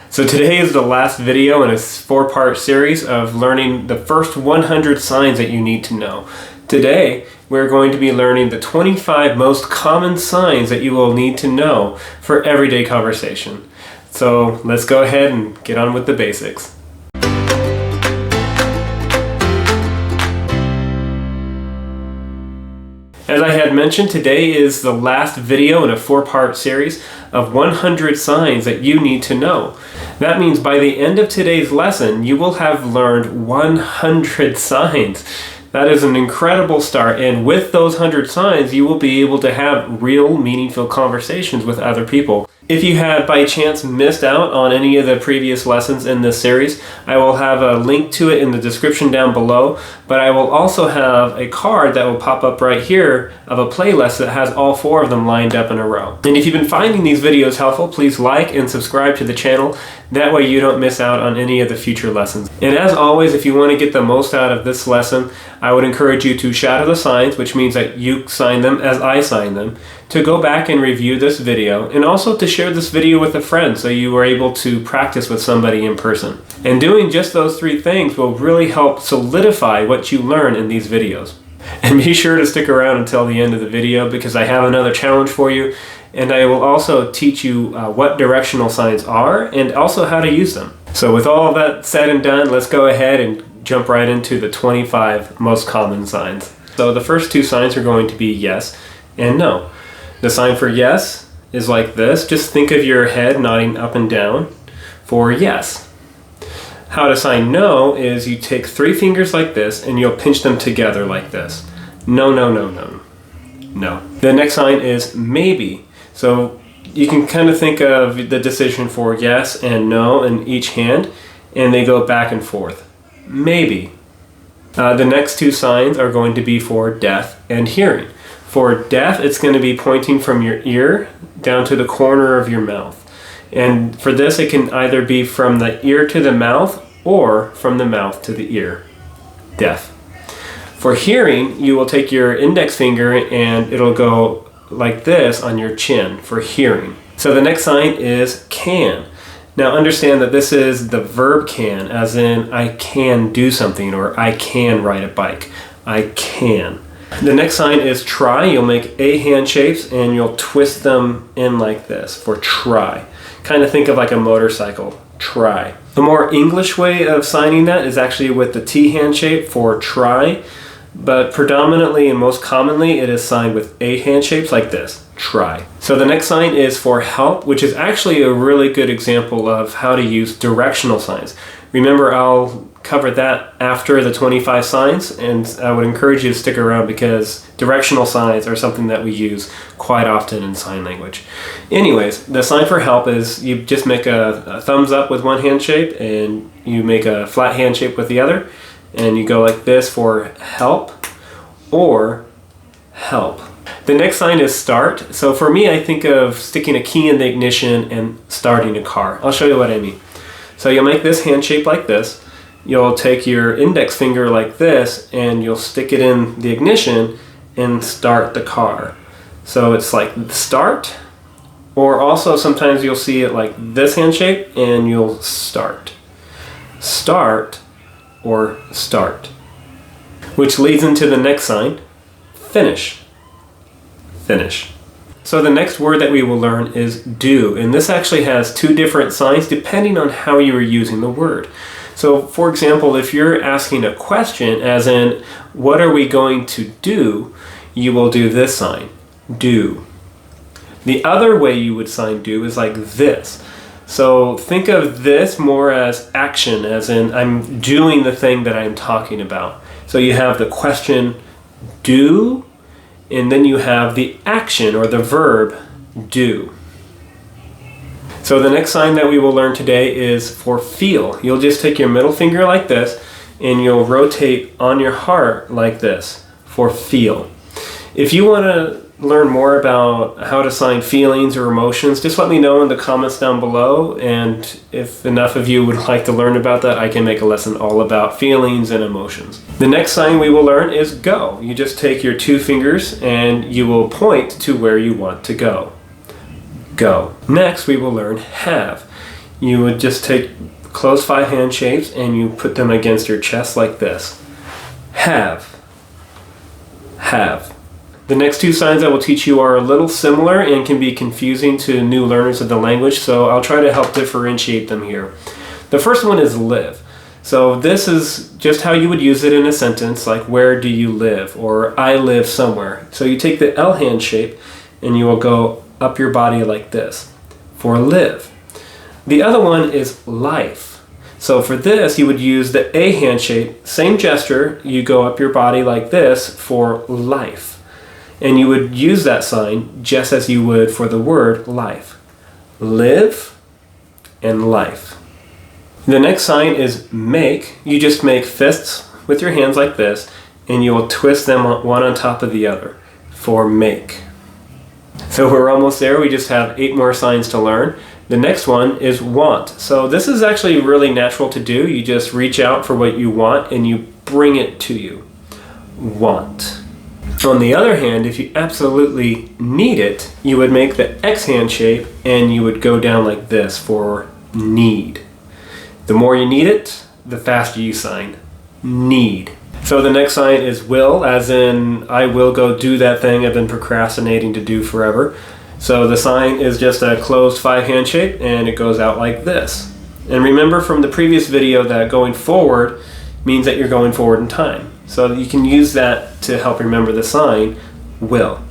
So today is the last video in a 4-part series of learning the first 100 signs that you need to know. Today, we're going to be learning the 25 most common signs that you will need to know for everyday conversation. So let's go ahead and get on with the basics. As I had mentioned, today is the last video in a 4-part series of 100 signs that you need to know. That means by the end of today's lesson, you will have learned 100 signs. That is an incredible start, and with those 100 signs, you will be able to have real, meaningful conversations with other people. If you have by chance missed out on any of the previous lessons in this series, I will have a link to it in the description down below, but I will also have a card that will pop up right here of a playlist that has all 4 of them lined up in a row. And if you've been finding these videos helpful, please like and subscribe to the channel. That way you don't miss out on any of the future lessons. And as always, if you want to get the most out of this lesson, I would encourage you to shadow the signs, which means that you sign them as I sign them, to go back and review this video, and also to share this video with a friend so you are able to practice with somebody in person. And doing just those 3 things will really help solidify what you learn in these videos. And be sure to stick around until the end of the video because I have another challenge for you, and I will also teach you what directional signs are and also how to use them. So with all of that said and done, let's go ahead and jump right into the 25 most common signs. So the first 2 signs are going to be yes and no. The sign for yes is like this. Just think of your head nodding up and down for yes. How to sign no is you take 3 fingers like this and you'll pinch them together like this. No, no, no, no. No. The next sign is maybe. So you can kind of think of the decision for yes and no in each hand, and they go back and forth. Maybe. The next 2 signs are going to be for deaf and hearing. For deaf, it's going to be pointing from your ear down to the corner of your mouth. And for this, it can either be from the ear to the mouth or from the mouth to the ear. Deaf. For hearing, you will take your index finger and it'll go like this on your chin for hearing. So the next sign is can. Now understand that this is the verb can, as in I can do something or I can ride a bike. I can. The next sign is try. You'll make A hand shapes and you'll twist them in like this for try. Kind of think of like a motorcycle. Try. The more English way of signing that is actually with the T hand shape for try, but predominantly and most commonly it is signed with A hand shapes like this. Try. So the next sign is for help, which is actually a really good example of how to use directional signs. Remember, I'll cover that after the 25 signs, and I would encourage you to stick around because directional signs are something that we use quite often in sign language. Anyways, the sign for help is you just make a thumbs up with one hand shape and you make a flat hand shape with the other, and you go like this for help or help. The next sign is start. So for me, I think of sticking a key in the ignition and starting a car. I'll show you what I mean. So you'll make this hand shape like this. You'll take your index finger like this and you'll stick it in the ignition and start the car. So it's like start, or also sometimes you'll see it like this hand shape and you'll start. Start or start. Which leads into the next sign, finish. Finish. So the next word that we will learn is do, and this actually has 2 different signs depending on how you are using the word. So for example, if you're asking a question as in, what are we going to do? You will do this sign, do. The other way you would sign do is like this. So think of this more as action, as in I'm doing the thing that I'm talking about. So you have the question, do, and then you have the action or the verb, do. So the next sign that we will learn today is for feel. You'll just take your middle finger like this and you'll rotate on your heart like this for feel. If you want to learn more about how to sign feelings or emotions, just let me know in the comments down below, and if enough of you would like to learn about that, I can make a lesson all about feelings and emotions. The next sign we will learn is go. You just take your 2 fingers and you will point to where you want to go. Go. Next we will learn have. you would just take closed 5 hand shapes and you put them against your chest like this. Have. Have. The next 2 signs I will teach you are a little similar and can be confusing to new learners of the language, so I'll try to help differentiate them here. The first one is live. So this is just how you would use it in a sentence, like where do you live, or I live somewhere. So you take the L hand shape and you will go up your body like this for live. The other one is life. So for this you would use the A hand shape, same gesture, you go up your body like this for life. And you would use that sign just as you would for the word life. Live and life. The next sign is make. You just make fists with your hands like this, and you will twist them one on top of the other for make. So we're almost there. We just have 8 more signs to learn. The next one is want. So this is actually really natural to do. You just reach out for what you want and you bring it to you. Want. On the other hand, if you absolutely need it, you would make the X hand shape and you would go down like this for need. The more you need it, the faster you sign. Need. So the next sign is will, as in I will go do that thing I've been procrastinating to do forever. So the sign is just a closed 5 hand shape and it goes out like this. And remember from the previous video that going forward means that you're going forward in time. So you can use that to help remember the sign will.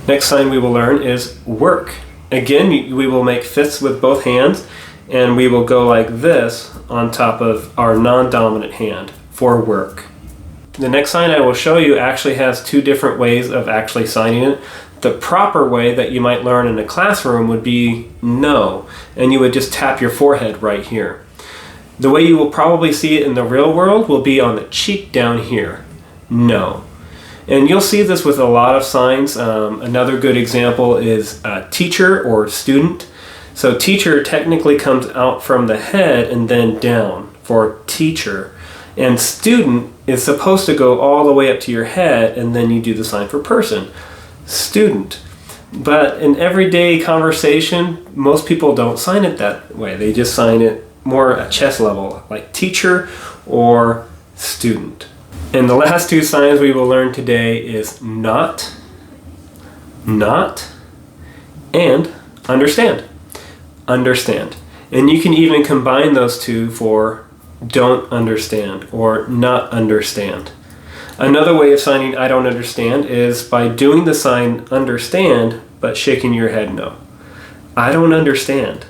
Next sign we will learn is work. Again, we will make fists with both hands and we will go like this on top of our non-dominant hand for work. The next sign I will show you actually has 2 different ways of actually signing it. The proper way that you might learn in a classroom would be no, and you would just tap your forehead right here. The way you will probably see it in the real world will be on the cheek down here, no. And you'll see this with a lot of signs. Another good example is teacher or student. So teacher technically comes out from the head and then down for teacher. And student is supposed to go all the way up to your head and then you do the sign for person. Student. But in everyday conversation, most people don't sign it that way. They just sign it more at chest level, like teacher or student. And the last 2 signs we will learn today is not, and understand. Understand. And you can even combine those 2 for don't understand or not understand. Another way of signing I don't understand is by doing the sign understand but shaking your head no. I don't understand.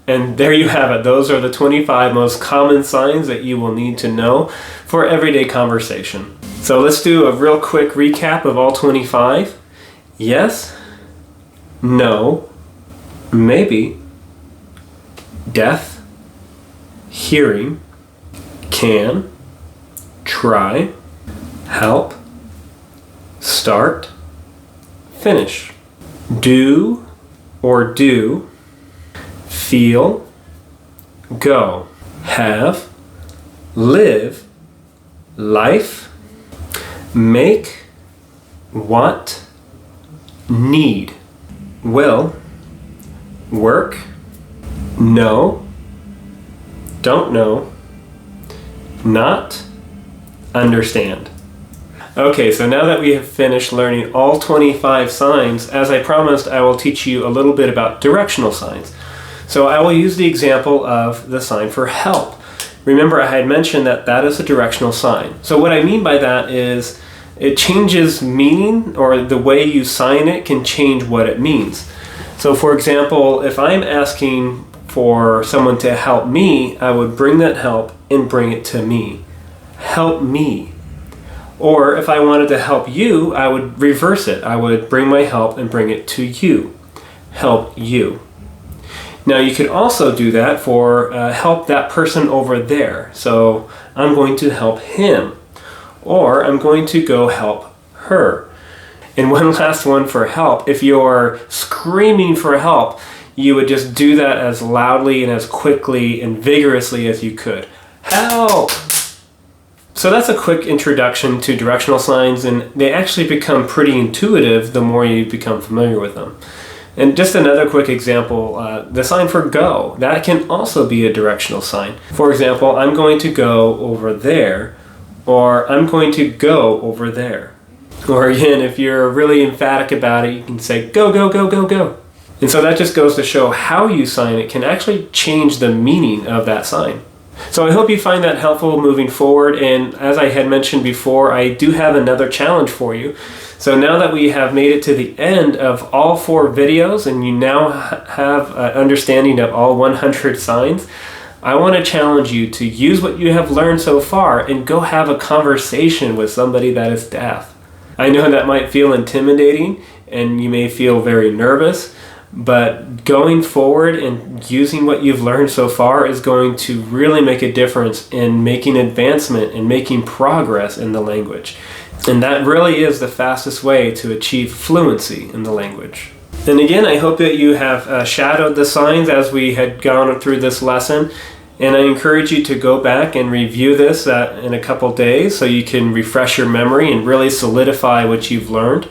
And there you have it. Those are the 25 most common signs that you will need to know for everyday conversation. So let's do a real quick recap of all 25. Yes, no, maybe, deaf, hearing, can, try, help, start, finish, do or do, feel, go, have, live, life, make, want, need, will, work, know, don't know, not, understand. Okay, so now that we have finished learning all 25 signs, as I promised, I will teach you a little bit about directional signs. So I will use the example of the sign for help. Remember, I had mentioned that that is a directional sign. So what I mean by that is it changes meaning, or the way you sign it can change what it means. So for example, if I'm asking for someone to help me, I would bring that help and bring it to me. Help me. Or if I wanted to help you, I would reverse it. I would bring my help and bring it to you. Help you. Now you could also do that for help that person over there. So I'm going to help him, or I'm going to go help her. And one last one for help. If you're screaming for help, you would just do that as loudly and as quickly and vigorously as you could. Help! So that's a quick introduction to directional signs, and they actually become pretty intuitive the more you become familiar with them. And just another quick example, the sign for go, that can also be a directional sign. For example, I'm going to go over there, or I'm going to go over there. Or again, if you're really emphatic about it, you can say go, go, go, go, go. And so that just goes to show how you sign it can actually change the meaning of that sign. So I hope you find that helpful moving forward, and as I had mentioned before, I do have another challenge for you. So now that we have made it to the end of all 4 videos and you now have an understanding of all 100 signs, I want to challenge you to use what you have learned so far and go have a conversation with somebody that is deaf. I know that might feel intimidating and you may feel very nervous, but going forward and using what you've learned so far is going to really make a difference in making advancement and making progress in the language. And that really is the fastest way to achieve fluency in the language. And again, I hope that you have shadowed the signs as we had gone through this lesson. And I encourage you to go back and review this in a couple days so you can refresh your memory and really solidify what you've learned.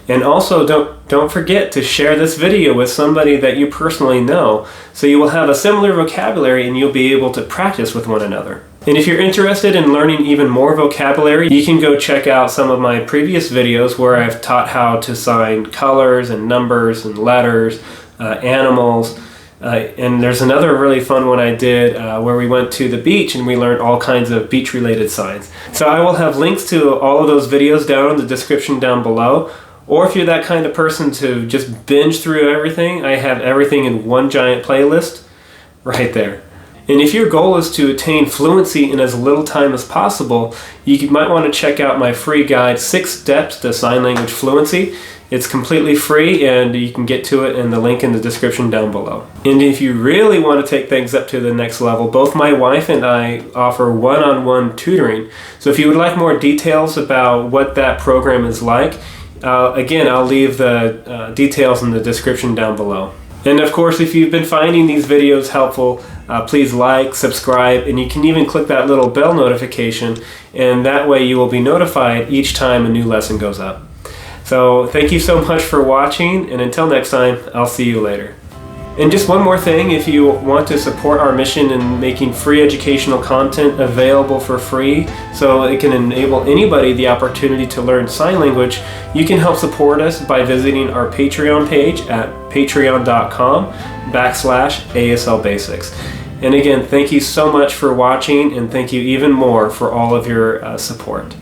And also don't forget to share this video with somebody that you personally know, so you will have a similar vocabulary and you'll be able to practice with one another. And if you're interested in learning even more vocabulary, you can go check out some of my previous videos where I've taught how to sign colors and numbers and letters, animals. And there's another really fun one I did where we went to the beach and we learned all kinds of beach related signs. So I will have links to all of those videos down in the description down below. Or if you're that kind of person to just binge through everything, I have everything in one giant playlist right there. And if your goal is to attain fluency in as little time as possible, you might want to check out my free guide, 6 Steps to Sign Language Fluency. It's completely free and you can get to it in the link in the description down below. And if you really want to take things up to the next level, both my wife and I offer one-on-one tutoring. So if you would like more details about what that program is like, again, I'll leave the details in the description down below. And of course, if you've been finding these videos helpful, please like, subscribe, and you can even click that little bell notification, and that way you will be notified each time a new lesson goes up. So thank you so much for watching, and until next time, I'll see you later. And just one more thing, if you want to support our mission in making free educational content available for free so it can enable anybody the opportunity to learn sign language, you can help support us by visiting our Patreon page at patreon.com/ASL Basics. And again, thank you so much for watching, and thank you even more for all of your support.